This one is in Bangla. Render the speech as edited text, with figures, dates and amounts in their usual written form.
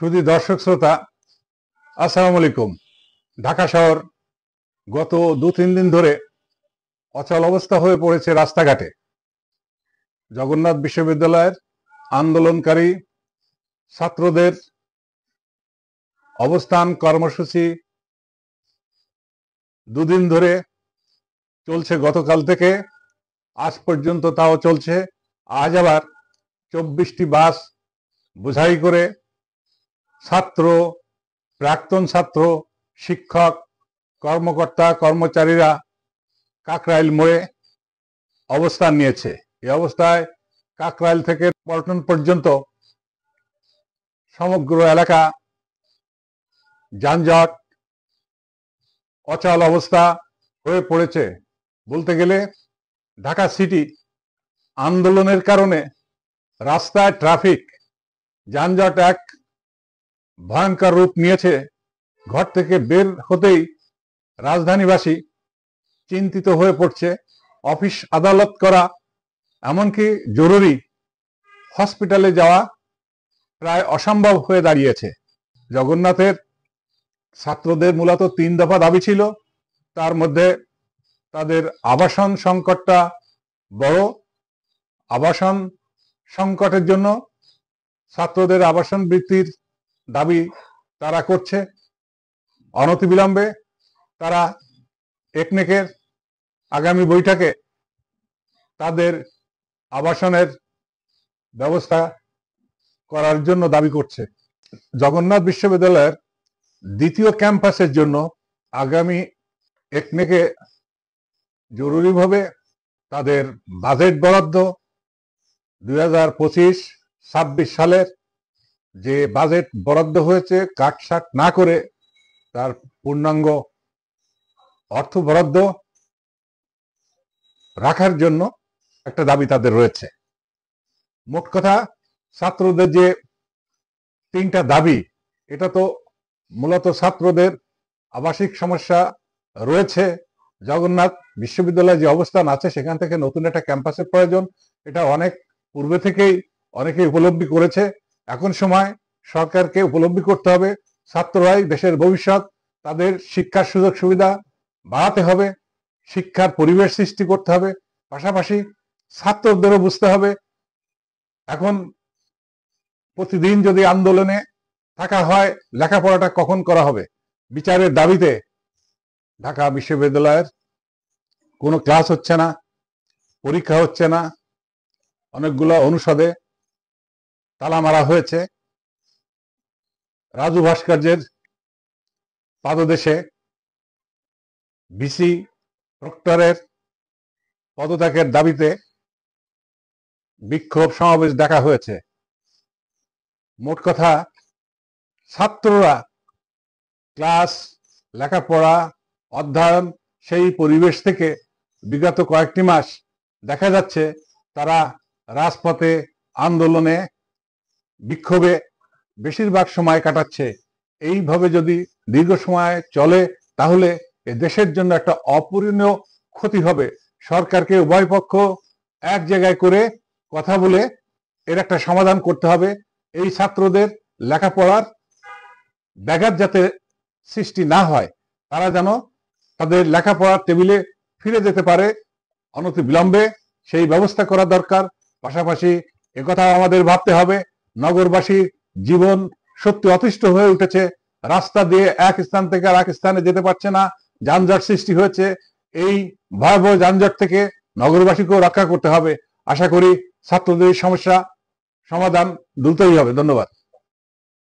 শুধু দর্শক শ্রোতা, আসসালামু আলাইকুম। ঢাকা শহর গত 2-3 দিন ধরে অচল অবস্থা হয়ে পড়েছে রাস্তাঘাটে। জগন্নাথ বিশ্ববিদ্যালয়ের আন্দোলনকারী ছাত্রদের অবস্থান কর্মসূচি 2 দিন ধরে চলছে, গতকাল থেকে আজ পর্যন্ত তাও চলছে। আজ আবার 24টি বাস বোঝাই করে ছাত্র, প্রাক্তন ছাত্র, শিক্ষক, কর্মকর্তা কর্মচারীরা কাকরাইল মোড়ে অবস্থান নিয়েছে। এই অবস্থায় কাকরাইল থেকে পল্টন পর্যন্ত সমগ্র এলাকা যানজট, অচল অবস্থা হয়ে পড়েছে। বলতে গেলে ঢাকা সিটি আন্দোলনের কারণে রাস্তায় ট্রাফিক যানজট এক ভয়ঙ্কর রূপ নিয়েছে। ঘর থেকে বের হতেই রাজধানীবাসী চিন্তিত হয়ে পড়ছে। অফিস আদালত করা, এমনকি জরুরি হসপিটালে যাওয়া প্রায় অসম্ভব হয়ে দাঁড়িয়েছে। জগন্নাথের ছাত্রদের মূলত 3 দফা দাবি ছিল। তার মধ্যে তাদের আবাসন সংকটটা বড়। আবাসন সংকটের জন্য ছাত্রদের আবাসন বৃত্তির দাবি তারা করছে। অনতিবিলম্বে তারা একনেকের আগামী বৈঠকে তাদের আবাসনের ব্যবস্থা করার জন্য দাবি করছে। জগন্নাথ বিশ্ববিদ্যালয়ের দ্বিতীয় ক্যাম্পাসের জন্য আগামী একনেকে জরুরিভাবে তাদের বাজেট বরাদ্দ 2025-26 সালের যে বাজেট বরাদ্দ হয়েছে কাটছাট না করে তার পূর্ণাঙ্গ অর্থ বরাদ্দ রাখার জন্য একটা দাবি তাদের রয়েছে। মোট কথা, ছাত্রদের যে 3টা দাবি, এটা তো মূলত ছাত্রদের আবাসিক সমস্যা রয়েছে। জগন্নাথ বিশ্ববিদ্যালয়ে যে অবস্থান আছে সেখান থেকে নতুন একটা ক্যাম্পাসের প্রয়োজন। এটা অনেক পূর্বে থেকেই অনেকে উপলব্ধি করেছে। এখন সময় সরকারকে উপলব্ধি করতে হবে ছাত্ররাই দেশের ভবিষ্যৎ। তাদের শিক্ষার সুযোগ সুবিধা বাড়াতে হবে, শিক্ষার পরিবেশ সৃষ্টি করতে হবে। পাশাপাশি ছাত্রদেরও বুঝতে হবে এখন প্রতিদিন যদি আন্দোলনে থাকা হয়, লেখাপড়াটা কখন করা হবে। বিচারের দাবিতে ঢাকা বিশ্ববিদ্যালয়ের কোনো ক্লাস হচ্ছে না, পরীক্ষা হচ্ছে না, অনেকগুলো অনুষদে তালা মারা হয়েছে। রাজু ভাস্কর্যের পাদদেশে ভিসি প্রক্টরের পদত্যাগের দাবিতে বিক্ষোভ সমাবেশ দেখা হয়েছে। মোট কথা, ছাত্ররা ক্লাস, লেখাপড়া, অধ্যয়ন সেই পরিবেশ থেকে বিগত কয়েকটি মাস দেখা যাচ্ছে তারা রাজপথে আন্দোলনে বিক্ষোভে বেশিরভাগ সময় কাটাচ্ছে। এইভাবে যদি দীর্ঘ সময় চলে তাহলে এ দেশের জন্য একটা অপূরণীয় ক্ষতি হবে। সরকারকে উভয় পক্ষ এক জায়গায় করে কথা বলে এর একটা সমাধান করতে হবে। এই ছাত্রদের লেখাপড়ার ব্যাঘাত যাতে সৃষ্টি না হয়, তারা যেন তাদের লেখাপড়ার টেবিলে ফিরে যেতে পারে, অনতিবিলম্বে সেই ব্যবস্থা করা দরকার। পাশাপাশি একথা আমাদের ভাবতে হবে, নগরবাসীর জীবন সত্যি অতিষ্ঠ হয়ে উঠেছে। রাস্তা দিয়ে এক স্থান থেকে আর এক স্থানে যেতে পারছে না, যানজট সৃষ্টি হয়েছে। এই ভয়াবহ যানজট থেকে নগরবাসীকেও রক্ষা করতে হবে। আশা করি ছাত্রদের সমস্যা সমাধান দ্রুতই হবে। ধন্যবাদ।